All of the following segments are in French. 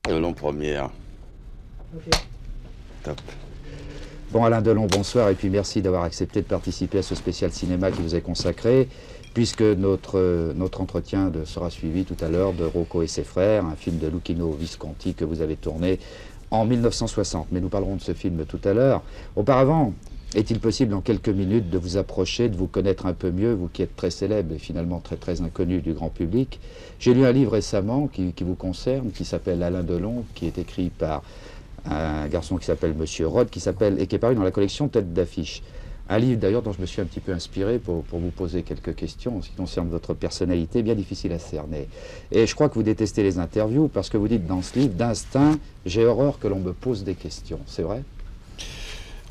Long première. Ok. Top. Bon, Alain Delon, bonsoir, et puis merci d'avoir accepté de participer à ce spécial cinéma qui vous est consacré, puisque notre entretien sera suivi tout à l'heure de Rocco et ses frères, un film de Luchino Visconti que vous avez tourné en 1960. Mais nous parlerons de ce film tout à l'heure. Auparavant, est-il possible en quelques minutes de vous approcher, de vous connaître un peu mieux, vous qui êtes très célèbre et finalement très très inconnu du grand public? J'ai lu un livre récemment qui vous concerne, qui s'appelle Alain Delon, qui est écrit par un garçon qui s'appelle Monsieur Rod, et qui est paru dans la collection Tête d'affiche. Un livre d'ailleurs dont je me suis un petit peu inspiré pour vous poser quelques questions en ce qui concerne votre personnalité, bien difficile à cerner. Et je crois que vous détestez les interviews parce que vous dites dans ce livre, d'instinct, j'ai horreur que l'on me pose des questions. C'est vrai?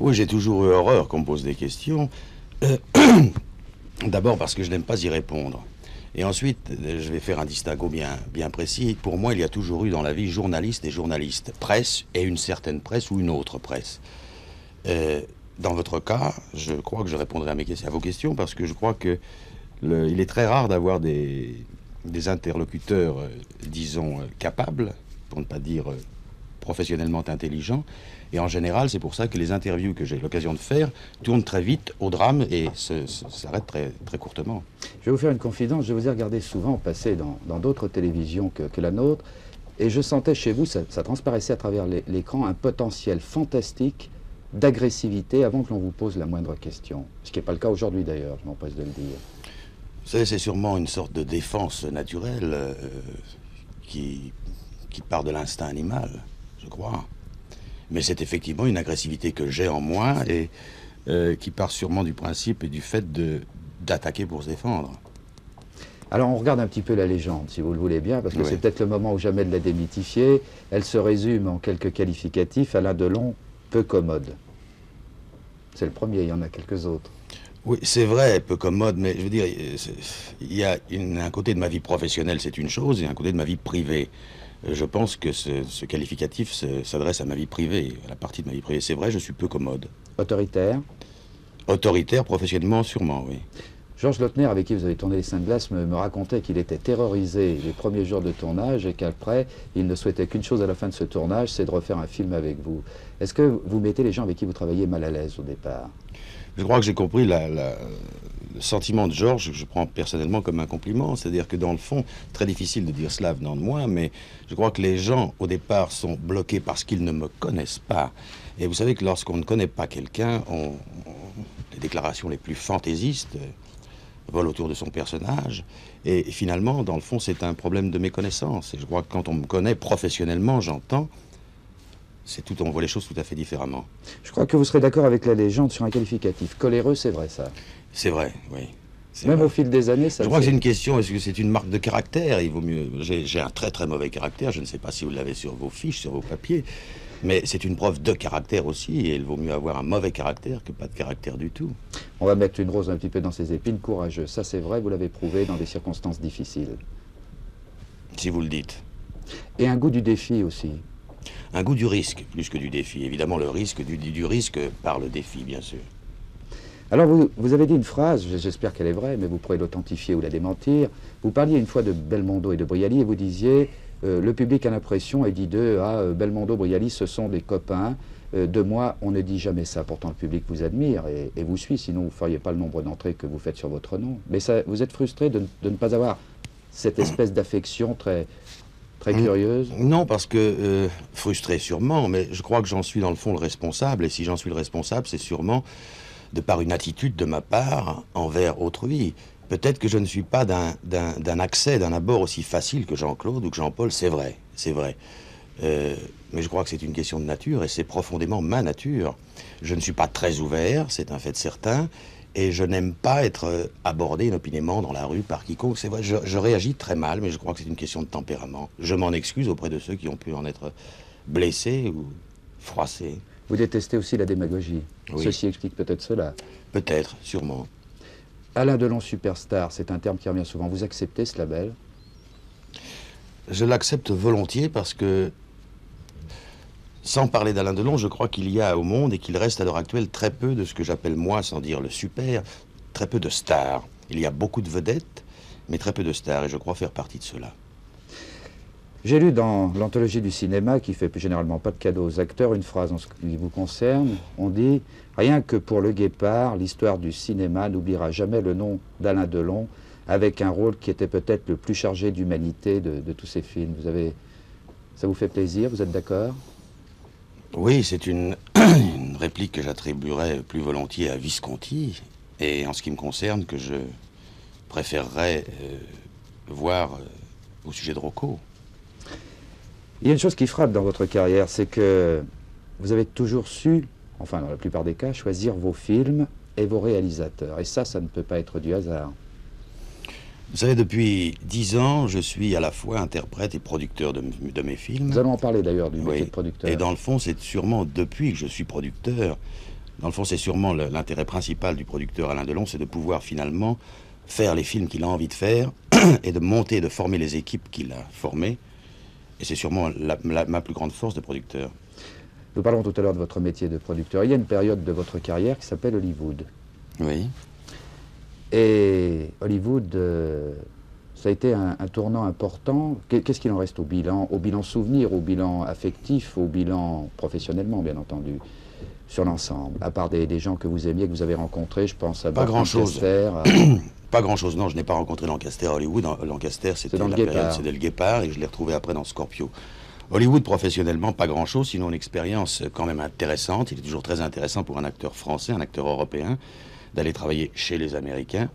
Oui, j'ai toujours eu horreur qu'on me pose des questions. D'abord parce que je n'aime pas y répondre. Et ensuite, je vais faire un distinguo bien précis. Pour moi, il y a toujours eu dans la vie journaliste et journaliste, presse et une certaine presse ou une autre presse. Dans votre cas, je crois que je répondrai à vos questions parce que je crois que il est très rare d'avoir des interlocuteurs, disons, capables, pour ne pas dire professionnellement intelligents. Et en général, c'est pour ça que les interviews que j'ai l'occasion de faire tournent très vite au drame et s'arrêtent très, très courtement. Je vais vous faire une confidence, je vous ai regardé souvent passer dans d'autres télévisions que la nôtre, et je sentais chez vous, ça transparaissait à travers l'écran, un potentiel fantastique d'agressivité avant que l'on vous pose la moindre question. Ce qui n'est pas le cas aujourd'hui d'ailleurs, je m'empresse de le dire. Vous savez, c'est sûrement une sorte de défense naturelle qui part de l'instinct animal, je crois. Mais c'est effectivement une agressivité que j'ai en moi et qui part sûrement du principe et du fait d'attaquer pour se défendre. Alors on regarde un petit peu la légende, si vous le voulez bien, parce que Oui. c'est peut-être le moment ou jamais de la démythifier. Elle se résume en quelques qualificatifs. Alain Delon, peu commode. C'est le premier, il y en a quelques autres. Oui, c'est vrai, peu commode, mais je veux dire, il y a un côté de ma vie professionnelle, c'est une chose, et un côté de ma vie privée. Je pense que ce qualificatif s'adresse à ma vie privée, à la partie de ma vie privée. C'est vrai, je suis peu commode. Autoritaire. Autoritaire, professionnellement, sûrement, oui. Georges Lautner, avec qui vous avez tourné Les Cinq Glaces, me racontait qu'il était terrorisé les premiers jours de tournage et qu'après, il ne souhaitait qu'une chose à la fin de ce tournage, c'est de refaire un film avec vous. Est-ce que vous mettez les gens avec qui vous travaillez mal à l'aise au départ? Je crois que j'ai compris le sentiment de Georges, que je prends personnellement comme un compliment. C'est-à-dire que dans le fond, très difficile de dire cela venant de moi, mais je crois que les gens, au départ, sont bloqués parce qu'ils ne me connaissent pas. Et vous savez que lorsqu'on ne connaît pas quelqu'un, les déclarations les plus fantaisistes volent autour de son personnage. Et finalement, dans le fond, c'est un problème de méconnaissance. Et je crois que quand on me connaît professionnellement, j'entends, on voit les choses tout à fait différemment. Je crois que vous serez d'accord avec la légende sur un qualificatif. Coléreux, c'est vrai ça. C'est vrai, oui. Même au fil des années, ça... Je crois que c'est une question, est-ce que c'est une marque de caractère? Il vaut mieux... J'ai un très très mauvais caractère, je ne sais pas si vous l'avez sur vos fiches, sur vos papiers, mais c'est une preuve de caractère aussi, et il vaut mieux avoir un mauvais caractère que pas de caractère du tout. On va mettre une rose un petit peu dans ses épines, courageux. Ça c'est vrai, vous l'avez prouvé dans des circonstances difficiles. Si vous le dites. Et un goût du défi aussi. Un goût du risque, plus que du défi. Évidemment, le risque, du risque par le défi, bien sûr. Alors, vous avez dit une phrase, j'espère qu'elle est vraie, mais vous pourrez l'authentifier ou la démentir. Vous parliez une fois de Belmondo et de Brialy, et vous disiez, le public a l'impression, et dit d'eux, Belmondo, Brialy, ce sont des copains. De moi, on ne dit jamais ça. Pourtant, le public vous admire et vous suit, sinon vous ne feriez pas le nombre d'entrées que vous faites sur votre nom. Mais ça, vous êtes frustré de ne pas avoir cette espèce d'affection très curieuse? Non, parce que, frustré sûrement, mais je crois que j'en suis dans le fond le responsable, et si j'en suis le responsable, c'est sûrement de par une attitude de ma part envers autrui. Peut-être que je ne suis pas d'un accès, d'un abord aussi facile que Jean-Claude ou que Jean-Paul, c'est vrai, c'est vrai. Mais je crois que c'est une question de nature, et c'est profondément ma nature. Je ne suis pas très ouvert, c'est un fait certain, et je n'aime pas être abordé inopinément dans la rue par quiconque. C'est vrai, je réagis très mal, mais je crois que c'est une question de tempérament. Je m'en excuse auprès de ceux qui ont pu en être blessés ou froissés. Vous détestez aussi la démagogie. Oui. Ceci explique peut-être cela. Peut-être, sûrement. Alain Delon Superstar, c'est un terme qui revient souvent. Vous acceptez ce label? Je l'accepte volontiers parce que, sans parler d'Alain Delon, je crois qu'il y a au monde et qu'il reste à l'heure actuelle très peu de ce que j'appelle moi, sans dire le super, très peu de stars. Il y a beaucoup de vedettes, mais très peu de stars, et je crois faire partie de cela. J'ai lu dans l'anthologie du cinéma, qui fait généralement pas de cadeaux aux acteurs, une phrase en ce qui vous concerne. On dit « Rien que pour Le Guépard, l'histoire du cinéma n'oubliera jamais le nom d'Alain Delon, avec un rôle qui était peut-être le plus chargé d'humanité de tous ces films. » Ça vous fait plaisir, vous êtes d'accord? Oui, c'est une réplique que j'attribuerais plus volontiers à Visconti, et en ce qui me concerne, que je préférerais voir au sujet de Rocco. Il y a une chose qui frappe dans votre carrière, c'est que vous avez toujours su, enfin dans la plupart des cas, choisir vos films et vos réalisateurs. Et ça ne peut pas être du hasard. Vous savez, depuis 10 ans, je suis à la fois interprète et producteur de mes films. Nous allons en parler d'ailleurs du métier Oui. de producteur. Et dans le fond, c'est sûrement depuis que je suis producteur, dans le fond, c'est sûrement l'intérêt principal du producteur Alain Delon, c'est de pouvoir finalement faire les films qu'il a envie de faire et de monter et de former les équipes qu'il a formées. Et c'est sûrement ma plus grande force de producteur. Nous parlons tout à l'heure de votre métier de producteur. Il y a une période de votre carrière qui s'appelle Hollywood. Oui. Et Hollywood, ça a été un tournant important. Qu'est-ce qu'il en reste au bilan souvenir, au bilan affectif, au bilan professionnellement, bien entendu, sur l'ensemble, à part des gens que vous aimiez, que vous avez rencontrés, je pense à Lancaster. Pas grand-chose, non, je n'ai pas rencontré Lancaster à Hollywood. Lancaster, c'était la période, c'était le Guépard, et je l'ai retrouvé après dans Scorpio. Hollywood, professionnellement, pas grand-chose, sinon une expérience quand même intéressante. Il est toujours très intéressant pour un acteur français, un acteur européen, d'aller travailler chez les Américains.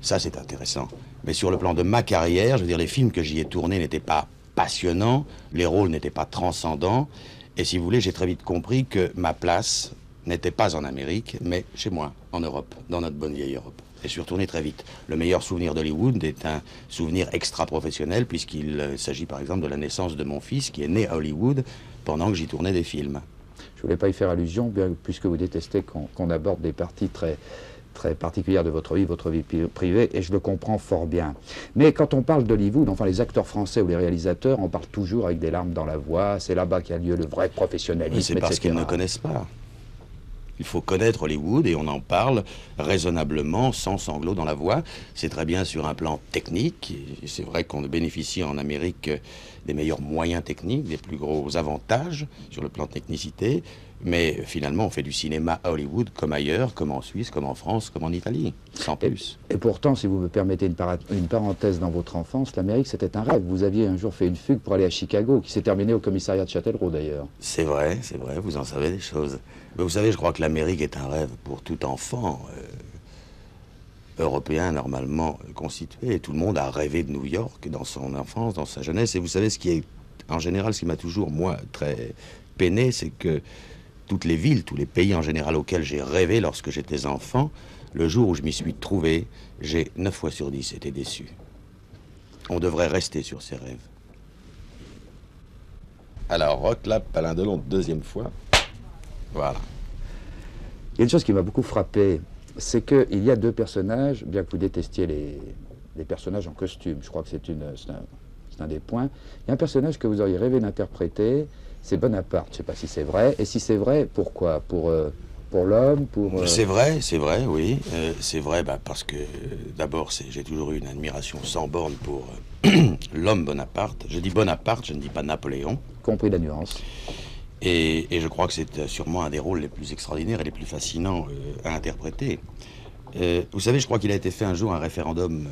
Ça, c'est intéressant. Mais sur le plan de ma carrière, je veux dire, les films que j'y ai tournés n'étaient pas passionnants, les rôles n'étaient pas transcendants, et si vous voulez, j'ai très vite compris que ma place n'était pas en Amérique, mais chez moi, en Europe, dans notre bonne vieille Europe. Et je suis retourné très vite. Le meilleur souvenir d'Hollywood est un souvenir extra-professionnel, puisqu'il s'agit par exemple de la naissance de mon fils, qui est né à Hollywood pendant que j'y tournais des films. Je ne voulais pas y faire allusion, bien, puisque vous détestez qu'on aborde des parties très particulières de votre vie privée, et je le comprends fort bien. Mais quand on parle d'Hollywood, enfin les acteurs français ou les réalisateurs, on parle toujours avec des larmes dans la voix, c'est là-bas qu'a lieu le vrai professionnalisme, c'est parce qu'ils ne connaissent pas. Il faut connaître Hollywood et on en parle raisonnablement, sans sanglots dans la voix. C'est très bien sur un plan technique. C'est vrai qu'on bénéficie en Amérique des meilleurs moyens techniques, des plus gros avantages sur le plan de technicité. Mais finalement, on fait du cinéma à Hollywood comme ailleurs, comme en Suisse, comme en France, comme en Italie, sans plus. Et pourtant, si vous me permettez une parenthèse dans votre enfance, l'Amérique, c'était un rêve. Vous aviez un jour fait une fugue pour aller à Chicago, qui s'est terminée au commissariat de Châtellerault, d'ailleurs. C'est vrai, vous en savez des choses. Mais vous savez, je crois que l'Amérique est un rêve pour tout enfant européen, normalement constitué. Et tout le monde a rêvé de New York dans son enfance, dans sa jeunesse. Et vous savez, ce qui est, en général, ce qui m'a toujours, moi, très peiné, c'est que toutes les villes, tous les pays en général auxquels j'ai rêvé lorsque j'étais enfant, le jour où je m'y suis trouvé, j'ai 9 fois sur 10 été déçu. On devrait rester sur ses rêves. Alors, Roclap, Alain Delon, deuxième fois. Voilà. Il y a une chose qui m'a beaucoup frappé, c'est qu'il y a deux personnages, bien que vous détestiez les personnages en costume, je crois que c'est un des points. Il y a un personnage que vous auriez rêvé d'interpréter, c'est Bonaparte. Je ne sais pas si c'est vrai. Et si c'est vrai, pourquoi? Pour l'homme, C'est vrai, oui. C'est vrai parce que, d'abord, j'ai toujours eu une admiration sans borne pour l'homme Bonaparte. Je dis Bonaparte, je ne dis pas Napoléon. Compris la nuance. Et je crois que c'est sûrement un des rôles les plus extraordinaires et les plus fascinants à interpréter. Vous savez, je crois qu'il a été fait un jour un référendum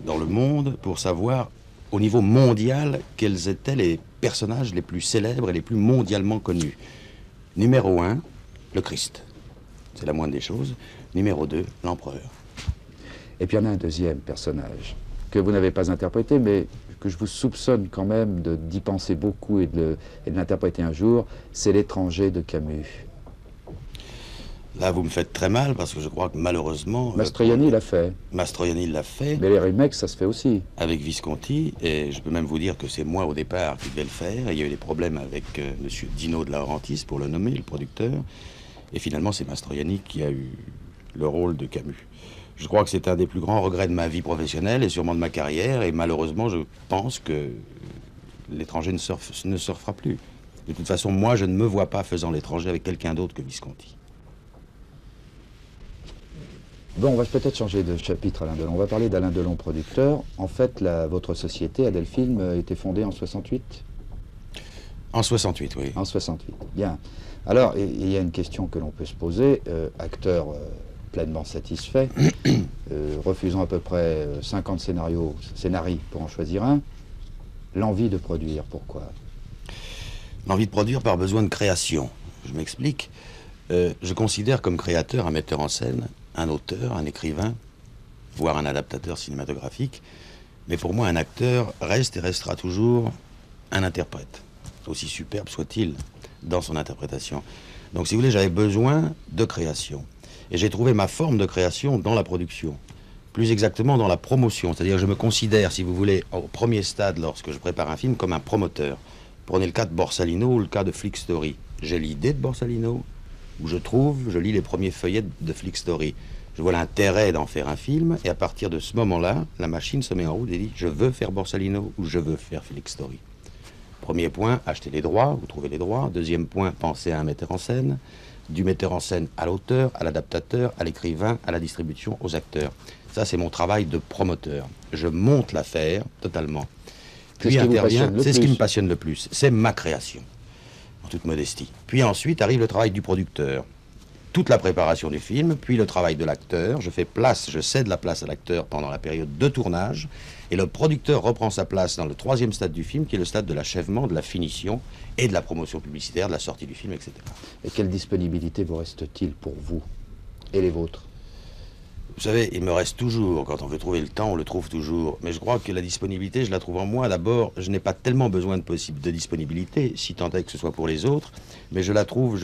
dans le monde pour savoir, au niveau mondial, quels étaient les personnages les plus célèbres et les plus mondialement connus. Numéro 1, le Christ. C'est la moindre des choses. Numéro 2, l'empereur. Et puis il y en a un deuxième personnage que vous n'avez pas interprété, mais que je vous soupçonne quand même d'y penser beaucoup et de l'interpréter un jour, c'est L'étranger de Camus. Là, vous me faites très mal parce que je crois que malheureusement... Mastroianni l'a fait. Mastroianni l'a fait. Mais les remakes, ça se fait aussi. Avec Visconti, et je peux même vous dire que c'est moi au départ qui devais le faire. Et il y a eu des problèmes avec monsieur Dino de Laurentiis, pour le nommer, le producteur. Et finalement, c'est Mastroianni qui a eu le rôle de Camus. Je crois que c'est un des plus grands regrets de ma vie professionnelle et sûrement de ma carrière. Et malheureusement, je pense que L'étranger ne se refera plus. De toute façon, moi, je ne me vois pas faisant L'étranger avec quelqu'un d'autre que Visconti. Bon, on va peut-être changer de chapitre, Alain Delon. On va parler d'Alain Delon, producteur. En fait, votre société, Adelphilm, a été fondée en 68? En 68, oui. En 68, bien. Alors, il y a une question que l'on peut se poser. Acteur pleinement satisfait, refusant à peu près 50 scénarios pour en choisir un. L'envie de produire, pourquoi? L'envie de produire par besoin de création. Je m'explique. Je considère comme créateur un metteur en scène, un auteur, un écrivain, voire un adaptateur cinématographique. Mais pour moi, un acteur reste et restera toujours un interprète, aussi superbe soit-il dans son interprétation. Donc, si vous voulez, j'avais besoin de création. Et j'ai trouvé ma forme de création dans la production. Plus exactement dans la promotion. C'est-à-dire, je me considère, si vous voulez, au premier stade, lorsque je prépare un film, comme un promoteur. Prenez le cas de Borsalino ou le cas de Flick Story. J'ai l'idée de Borsalino, où je lis les premiers feuillets de Flick Story. Je vois l'intérêt d'en faire un film, et à partir de ce moment-là, la machine se met en route et dit « je veux faire Borsalino » ou « je veux faire Flick Story ». Premier point, acheter les droits, vous trouvez les droits. Deuxième point, penser à un metteur en scène. Du metteur en scène à l'auteur, à l'adaptateur, à l'écrivain, à la distribution, aux acteurs. Ça, c'est mon travail de promoteur. Je monte l'affaire totalement. Puis intervient, c'est ce qui me passionne le plus. C'est ma création, en toute modestie. Puis ensuite arrive le travail du producteur. Toute la préparation du film, puis le travail de l'acteur. Je cède la place à l'acteur pendant la période de tournage. Et le producteur reprend sa place dans le troisième stade du film, qui est le stade de l'achèvement, de la finition et de la promotion publicitaire, de la sortie du film, etc. Et quelle disponibilité vous reste-t-il pour vous et les vôtres? Vous savez, il me reste toujours, quand on veut trouver le temps, on le trouve toujours. Mais je crois que la disponibilité, je la trouve en moi. D'abord, je n'ai pas tellement besoin de disponibilité, si tant est que ce soit pour les autres. Mais je la trouve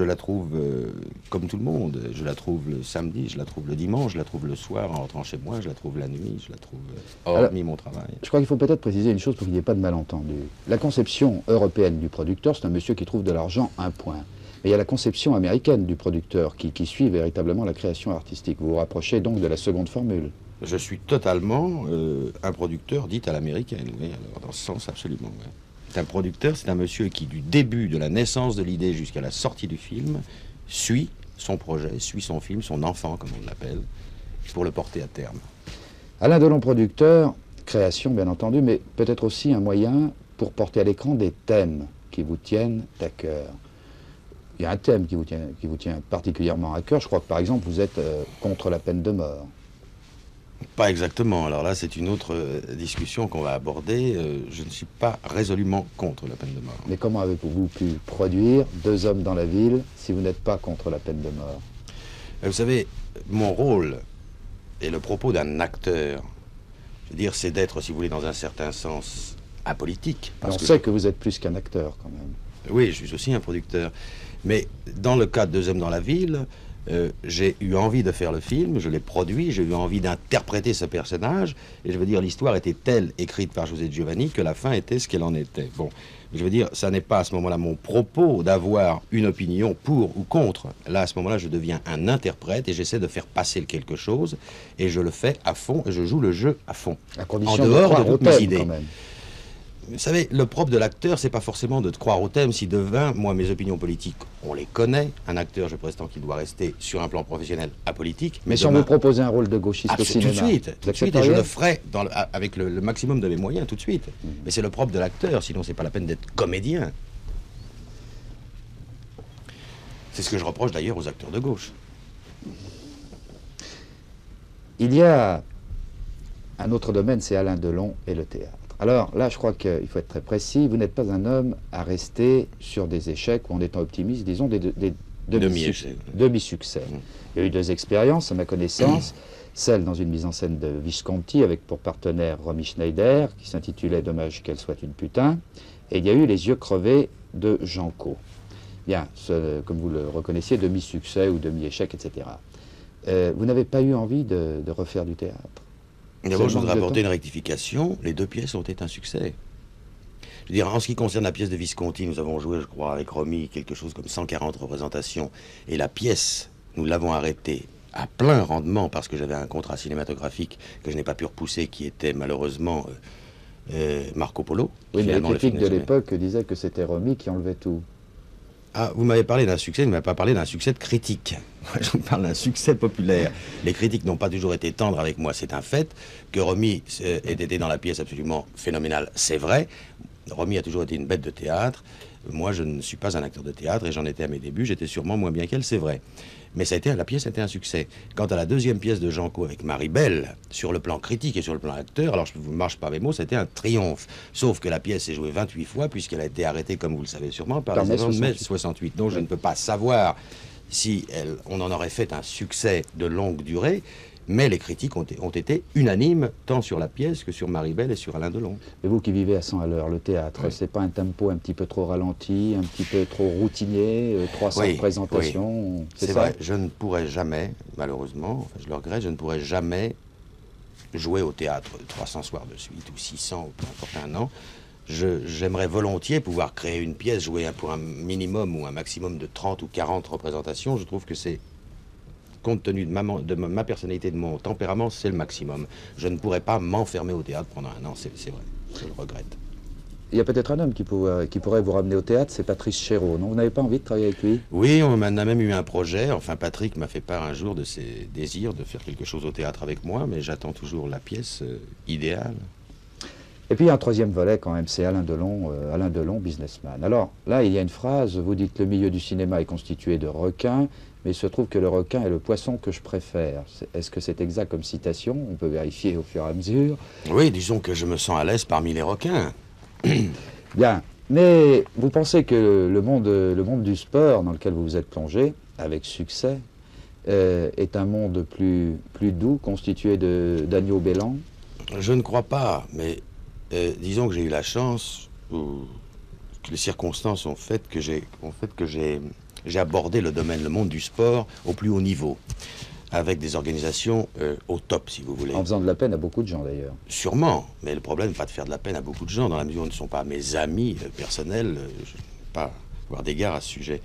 comme tout le monde. Je la trouve le samedi, je la trouve le dimanche, je la trouve le soir en rentrant chez moi, je la trouve la nuit, je la trouve hormis mon travail. Je crois qu'il faut peut-être préciser une chose pour qu'il n'y ait pas de malentendu. La conception européenne du producteur, c'est un monsieur qui trouve de l'argent, un point. Mais il y a la conception américaine du producteur qui suit véritablement la création artistique. Vous vous rapprochez donc de la seconde formule. Je suis totalement un producteur dit à l'américaine, oui, alors dans ce sens absolument. Oui. C'est un producteur, c'est un monsieur qui, du début de la naissance de l'idée jusqu'à la sortie du film, suit son projet, suit son film, son enfant, comme on l'appelle, pour le porter à terme. Alain Delon, producteur, création bien entendu, mais peut-être aussi un moyen pour porter à l'écran des thèmes qui vous tiennent à cœur. Il y a un thème qui vous tient particulièrement à cœur. Je crois que, par exemple, vous êtes contre la peine de mort. Pas exactement. Alors là, c'est une autre discussion qu'on va aborder. Je ne suis pas résolument contre la peine de mort. Mais comment avez-vous pu produire Deux hommes dans la ville si vous n'êtes pas contre la peine de mort? Vous savez, mon rôle et le propos d'un acteur, je veux dire, c'est d'être, si vous voulez, dans un certain sens, apolitique. On sait que vous êtes plus qu'un acteur, quand même. Oui, je suis aussi un producteur. Mais dans le cas de Deux hommes dans la ville, j'ai eu envie de faire le film, je l'ai produit, j'ai eu envie d'interpréter ce personnage, et je veux dire, l'histoire était telle, écrite par José Giovanni, que la fin était ce qu'elle en était. Bon, je veux dire, ça n'est pas à ce moment-là mon propos d'avoir une opinion pour ou contre. Là, à ce moment-là, je deviens un interprète, et j'essaie de faire passer quelque chose, et je le fais à fond, et je joue le jeu à fond. À condition en dehors de toutes mes idées. Quand même. Vous savez, le propre de l'acteur, c'est pas forcément de croire au thème. Si demain, moi, mes opinions politiques, on les connaît. Un acteur, je prétends qu'il doit rester sur un plan professionnel apolitique. Mais si on vous proposait un rôle de gauchiste au cinéma, tout de suite, et je le ferai avec le maximum de mes moyens, tout de suite. Mais c'est le propre de l'acteur, sinon c'est pas la peine d'être comédien. C'est ce que je reproche d'ailleurs aux acteurs de gauche. Il y a un autre domaine, c'est Alain Delon et le théâtre. Alors là, je crois qu'il faut être très précis. Vous n'êtes pas un homme à rester sur des échecs ou en étant optimiste, disons des demi-succès. Il y a eu deux expériences, à ma connaissance. Celle dans une mise en scène de Visconti avec pour partenaire Romy Schneider, qui s'intitulait « Dommage qu'elle soit une putain ». Et il y a eu Les yeux crevés de Jean Caux. Bien, comme vous le reconnaissiez, demi-succès ou demi-échec, etc. Vous n'avez pas eu envie de refaire du théâtre? D'abord, je voudrais apporter une rectification. Les deux pièces ont été un succès. Je veux dire, en ce qui concerne la pièce de Visconti, nous avons joué, je crois, avec Romy, quelque chose comme 140 représentations. Et la pièce, nous l'avons arrêtée à plein rendement parce que j'avais un contrat cinématographique que je n'ai pas pu repousser, qui était malheureusement Marco Polo. Oui, mais les critiques de l'époque disaient que c'était Romy qui enlevait tout. Ah, vous m'avez parlé d'un succès, vous ne m'avez pas parlé d'un succès de critique. Moi, je vous parle d'un succès populaire. Les critiques n'ont pas toujours été tendres avec moi, c'est un fait. Que Romy ait été dans la pièce absolument phénoménale, c'est vrai. Romy a toujours été une bête de théâtre. Moi, je ne suis pas un acteur de théâtre et j'en étais à mes débuts. J'étais sûrement moins bien qu'elle, c'est vrai. Mais la pièce a été un succès. Quant à la deuxième pièce de Janco avec Marie-Belle, sur le plan critique et sur le plan acteur, alors je ne vous marche pas mes mots, c'était un triomphe. Sauf que la pièce s'est jouée 28 fois, puisqu'elle a été arrêtée, comme vous le savez sûrement, par les événements de mai 68. Donc je ne peux pas savoir si on en aurait fait un succès de longue durée. Mais les critiques ont été unanimes, tant sur la pièce que sur Marie-Belle et sur Alain Delon. Et vous qui vivez à 100 à l'heure, le théâtre, oui. C'est pas un tempo un petit peu trop ralenti, un petit peu trop routinier, 300 présentations, oui. C'est vrai, je ne pourrais jamais, malheureusement, enfin, je le regrette, je ne pourrais jamais jouer au théâtre 300 soirs de suite, ou 600, ou peu importe un an. J'aimerais volontiers pouvoir créer une pièce, jouer pour un minimum ou un maximum de 30 ou 40 représentations. Je trouve que c'est, compte tenu de ma personnalité, de mon tempérament, c'est le maximum. Je ne pourrais pas m'enfermer au théâtre pendant un an, c'est vrai, je le regrette. Il y a peut-être un homme qui pourrait vous ramener au théâtre, c'est Patrice Chéreau, non? Vous n'avez pas envie de travailler avec lui? Oui, on a même eu un projet, enfin Patrick m'a fait part un jour de ses désirs de faire quelque chose au théâtre avec moi, mais j'attends toujours la pièce idéale. Et puis il y a un troisième volet quand même, c'est Alain Delon, businessman. Alors là, il y a une phrase, vous dites que le milieu du cinéma est constitué de requins, mais il se trouve que le requin est le poisson que je préfère. Est-ce que c'est exact comme citation? On peut vérifier au fur et à mesure. Oui, disons que je me sens à l'aise parmi les requins. Bien, mais vous pensez que le monde du sport dans lequel vous vous êtes plongé, avec succès, est un monde plus doux, constitué d'agneaux bêlants? Je ne crois pas, mais disons que j'ai eu la chance, ou que les circonstances ont fait que j'ai abordé le monde du sport au plus haut niveau, avec des organisations au top, si vous voulez. En faisant de la peine à beaucoup de gens, d'ailleurs. Sûrement, mais le problème n'est pas de faire de la peine à beaucoup de gens, dans la mesure où ils ne sont pas mes amis personnels, je ne peux pas avoir d'égard à ce sujet.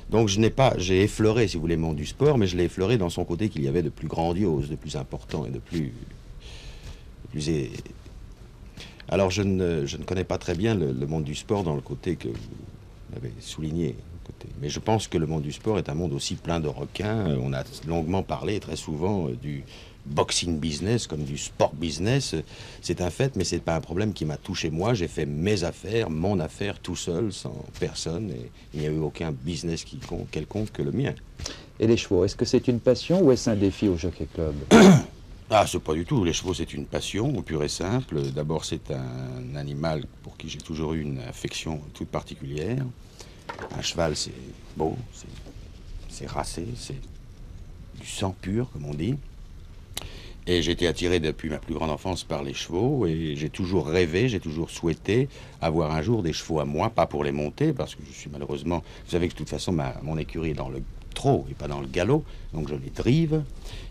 Donc j'ai effleuré, si vous voulez, le monde du sport, mais je l'ai effleuré dans son côté qu'il y avait de plus grandiose, de plus important et de plus Alors je ne connais pas très bien le monde du sport dans le côté que vous avez souligné. Mais je pense que le monde du sport est un monde aussi plein de requins. On a longuement parlé très souvent du boxing business comme du sport business. C'est un fait, mais ce n'est pas un problème qui m'a touché moi. J'ai fait mes affaires, mon affaire tout seul, sans personne. Et il n'y a eu aucun business quelconque que le mien. Et les chevaux, est-ce que c'est une passion ou est-ce un défi au Jockey Club? Ah, c'est pas du tout. Les chevaux, c'est une passion, pure et simple. D'abord, c'est un animal pour qui j'ai toujours eu une affection toute particulière. Un cheval, c'est beau, c'est racé, c'est du sang pur, comme on dit. Et j'ai été attiré depuis ma plus grande enfance par les chevaux, et j'ai toujours rêvé, j'ai toujours souhaité avoir un jour des chevaux à moi, pas pour les monter, parce que je suis malheureusement... Vous savez que de toute façon, mon écurie est dans le trot et pas dans le galop, donc je les drive.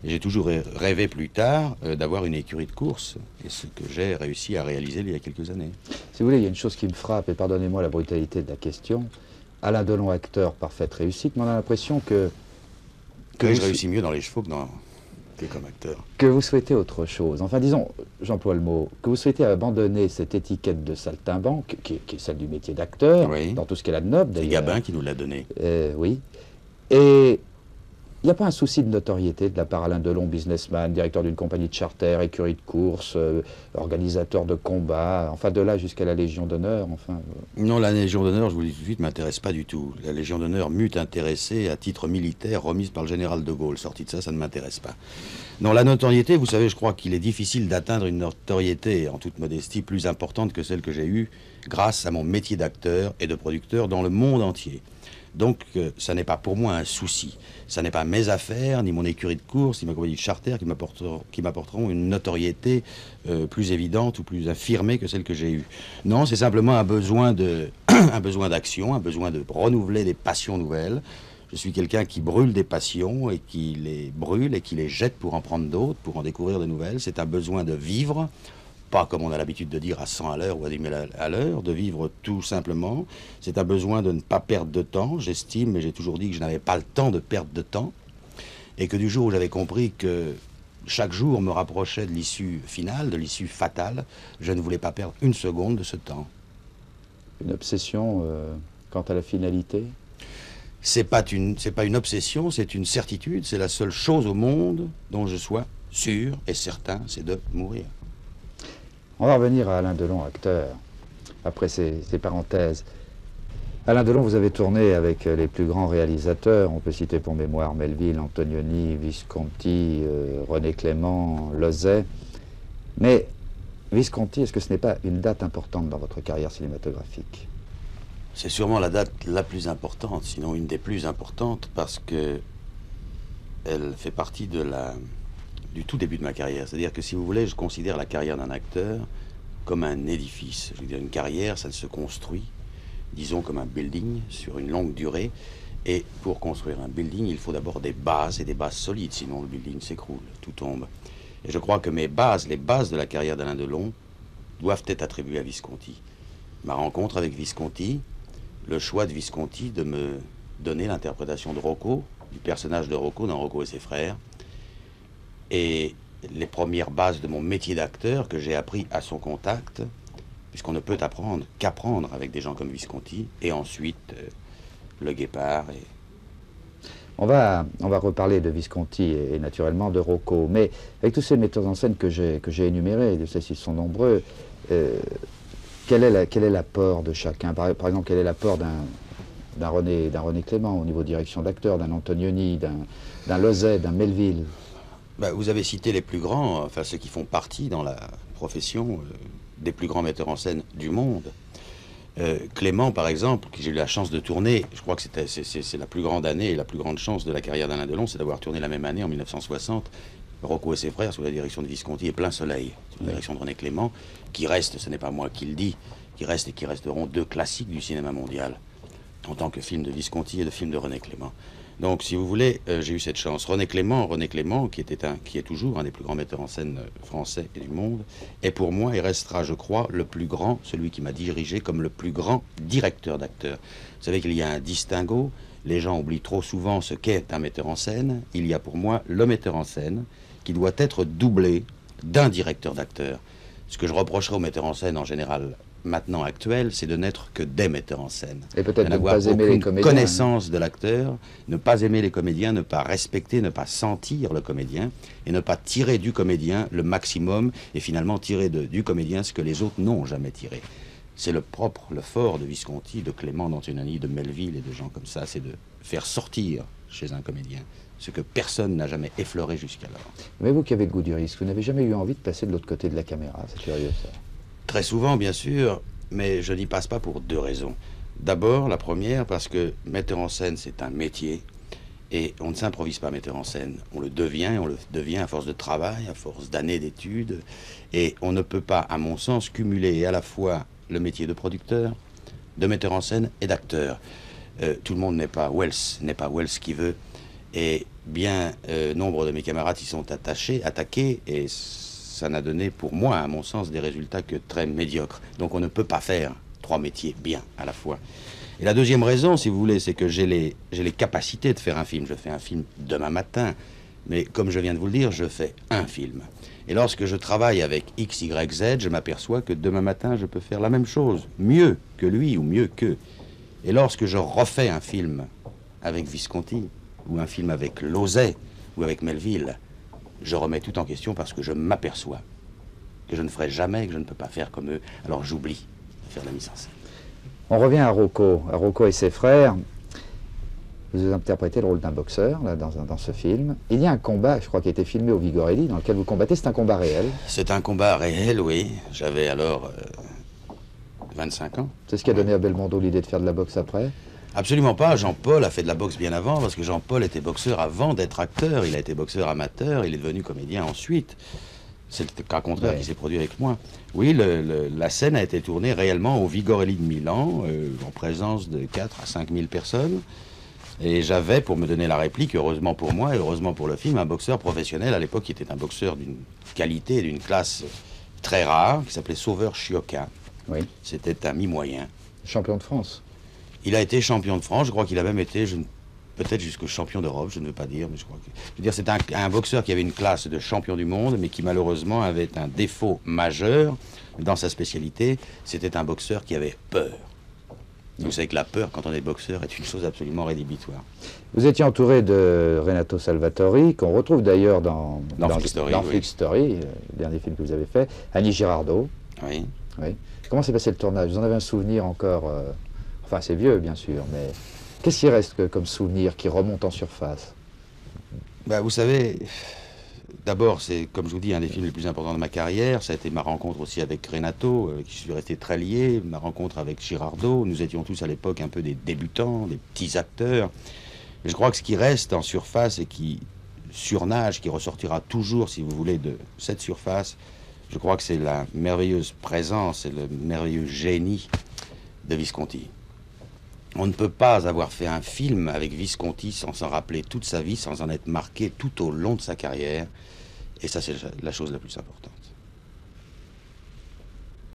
Et j'ai toujours rêvé plus tard d'avoir une écurie de course, et ce que j'ai réussi à réaliser il y a quelques années. Si vous voulez, il y a une chose qui me frappe, et pardonnez-moi la brutalité de la question. Alain Delon, acteur, parfaite réussite, mais on a l'impression que je réussis mieux dans les chevaux que comme acteur. Que vous souhaitez autre chose. Enfin, disons, j'emploie le mot, que vous souhaitez abandonner cette étiquette de saltimbanque, qui est celle du métier d'acteur, oui, dans tout ce qu'elle a de noble, d'ailleurs. C'est Gabin qui nous l'a donné. Oui. Et il n'y a pas un souci de notoriété de la part Alain Delon, businessman, directeur d'une compagnie de charter, écurie de course, organisateur de combats, enfin de là jusqu'à la Légion d'honneur, enfin... Non, la Légion d'honneur, je vous le dis tout de suite, m'intéresse pas du tout. La Légion d'honneur m'eût intéressé à titre militaire, remise par le général de Gaulle. Sorti de ça, ça ne m'intéresse pas. Non, la notoriété, vous savez, je crois qu'il est difficile d'atteindre une notoriété, en toute modestie, plus importante que celle que j'ai eue grâce à mon métier d'acteur et de producteur dans le monde entier. Donc, ça n'est pas pour moi un souci. Ça n'est pas mes affaires, ni mon écurie de course, ni ma compagnie de charter qui m'apporteront une notoriété plus évidente ou plus affirmée que celle que j'ai eue. Non, c'est simplement un besoin d'action, un besoin de renouveler des passions nouvelles. Je suis quelqu'un qui brûle des passions et qui les brûle et qui les jette pour en prendre d'autres, pour en découvrir de nouvelles. C'est un besoin de vivre. Pas comme on a l'habitude de dire à 100 à l'heure ou à 10 000 à l'heure, de vivre tout simplement. C'est un besoin de ne pas perdre de temps. J'estime, et j'ai toujours dit que je n'avais pas le temps de perdre de temps. Et que du jour où j'avais compris que chaque jour me rapprochait de l'issue finale, de l'issue fatale, je ne voulais pas perdre une seconde de ce temps. Une obsession quant à la finalité? c'est pas une obsession, c'est une certitude, c'est la seule chose au monde dont je sois sûr et certain, c'est de mourir. On va revenir à Alain Delon, acteur, après ces parenthèses. Alain Delon, vous avez tourné avec les plus grands réalisateurs, on peut citer pour mémoire Melville, Antonioni, Visconti, René Clément, Lozay. Mais Visconti, est-ce que ce n'est pas une date importante dans votre carrière cinématographique? C'est sûrement la date la plus importante, sinon une des plus importantes, parce que elle fait partie du tout début de ma carrière. C'est-à-dire que, si vous voulez, je considère la carrière d'un acteur comme un édifice. Je veux dire, une carrière, ça se construit, disons, comme un building sur une longue durée. Et pour construire un building, il faut d'abord des bases, et des bases solides, sinon le building s'écroule, tout tombe. Et je crois que les bases de la carrière d'Alain Delon doivent être attribuées à Visconti. Ma rencontre avec Visconti, le choix de Visconti de me donner l'interprétation de Rocco, du personnage de Rocco dans Rocco et ses frères, et les premières bases de mon métier d'acteur que j'ai appris à son contact, puisqu'on ne peut apprendre qu'apprendre avec des gens comme Visconti, et ensuite Le Guépard. On va reparler de Visconti et naturellement de Rocco, mais avec tous ces metteurs en scène que j'ai énumérés, de ceux-ci sont nombreux, quel est l'apport de chacun? Par exemple, quel est l'apport d'un René Clément au niveau direction d'acteur, d'un Antonioni, d'un Lozay, d'un Melville? Ben, vous avez cité les plus grands, enfin ceux qui font partie dans la profession des plus grands metteurs en scène du monde. Clément, par exemple, que j'ai eu la chance de tourner, je crois que c'est la plus grande année et la plus grande chance de la carrière d'Alain Delon, c'est d'avoir tourné la même année, en 1960, Rocco et ses frères, sous la direction de Visconti et Plein Soleil, sous la direction de René Clément, qui reste, ce n'est pas moi qui le dis, qui reste et qui resteront deux classiques du cinéma mondial, en tant que film de Visconti et de film de René Clément. Donc, si vous voulez, j'ai eu cette chance. René Clément, qui est toujours un des plus grands metteurs en scène français et du monde, est pour moi et restera, je crois, le plus grand, celui qui m'a dirigé comme le plus grand directeur d'acteurs. Vous savez qu'il y a un distinguo, les gens oublient trop souvent ce qu'est un metteur en scène. Il y a pour moi le metteur en scène qui doit être doublé d'un directeur d'acteurs. Ce que je reprocherais aux metteurs en scène en général, maintenant actuel, c'est de n'être que des metteurs en scène. Et peut-être ne pas aimer les comédiens. Connaissance de l'acteur, ne pas aimer les comédiens, ne pas respecter, ne pas sentir le comédien, et ne pas tirer du comédien le maximum, et finalement tirer du comédien ce que les autres n'ont jamais tiré. C'est le fort de Visconti, de Clément, d'Antonioni, de Melville et de gens comme ça, c'est de faire sortir chez un comédien ce que personne n'a jamais effleuré jusqu'alors. Mais vous qui avez le goût du risque, vous n'avez jamais eu envie de passer de l'autre côté de la caméra? C'est curieux ça. Très souvent, bien sûr, mais je n'y passe pas pour deux raisons. D'abord, la première, parce que metteur en scène, c'est un métier, et on ne s'improvise pas metteur en scène. On le devient, et on le devient à force de travail, à force d'années d'études, et on ne peut pas, à mon sens, cumuler à la fois le métier de producteur, de metteur en scène et d'acteur. Tout le monde n'est pas Wells qui veut, et bien nombre de mes camarades y sont attaqués, et ça n'a donné pour moi, à mon sens, des résultats que très médiocres. Donc on ne peut pas faire trois métiers bien à la fois. Et la deuxième raison, si vous voulez, c'est que j'ai les capacités de faire un film. Je fais un film demain matin, mais comme je viens de vous le dire, je fais un film. Et lorsque je travaille avec X, Y, Z, je m'aperçois que demain matin, je peux faire la même chose, mieux que lui ou mieux qu'eux. Et lorsque je refais un film avec Visconti, ou un film avec Lozay, ou avec Melville, je remets tout en question parce que je m'aperçois que je ne ferai jamais, que je ne peux pas faire comme eux. Alors j'oublie de faire la mise en scène. On revient à Rocco et ses frères. Vous interprétez le rôle d'un boxeur là, dans ce film. Il y a un combat, je crois, qui a été filmé au Vigorelli, dans lequel vous combattez. C'est un combat réel. C'est un combat réel, oui. J'avais alors 25 ans. C'est ce qui a donné à Belmondo l'idée de faire de la boxe après? Absolument pas. Jean-Paul a fait de la boxe bien avant, parce que Jean-Paul était boxeur avant d'être acteur. Il a été boxeur amateur, il est devenu comédien ensuite. C'est le cas contraire qui s'est produit avec moi. Oui, la scène a été tournée réellement au Vigorelli de Milan, en présence de 4 à 5 000 personnes. Et j'avais, pour me donner la réplique, heureusement pour moi et heureusement pour le film, un boxeur professionnel à l'époque qui était un boxeur d'une qualité et d'une classe très rare, qui s'appelait Sauveur Chioca. Oui. C'était un mi-moyen. Champion de France. Il a été champion de France, je crois qu'il a même été, peut-être jusqu'au champion d'Europe, je ne veux pas dire, mais je crois que... Je veux dire, c'est un boxeur qui avait une classe de champion du monde, mais qui malheureusement avait un défaut majeur dans sa spécialité, c'était un boxeur qui avait peur. Vous savez que la peur, quand on est boxeur, est une chose absolument rédhibitoire. Vous étiez entouré de Renato Salvatori, qu'on retrouve d'ailleurs dans Freak Story, oui. Freak Story, le dernier film que vous avez fait, Annie Girardot. Oui. Oui. Comment s'est passé le tournage? Vous en avez un souvenir encore, enfin c'est vieux bien sûr, mais qu'est-ce qui reste comme souvenir qui remonte en surface? Bah, vous savez, d'abord, c'est, comme je vous dis, un des films les plus importants de ma carrière. Ça a été ma rencontre aussi avec Renato, qui suis resté très lié. Ma rencontre avec Girardot. Nous étions tous à l'époque un peu des débutants, des petits acteurs. Mais je crois que ce qui reste en surface et qui surnage, qui ressortira toujours, si vous voulez, de cette surface, je crois que c'est la merveilleuse présence et le merveilleux génie de Visconti. On ne peut pas avoir fait un film avec Visconti sans s'en rappeler toute sa vie, sans en être marqué tout au long de sa carrière. Et ça, c'est la chose la plus importante.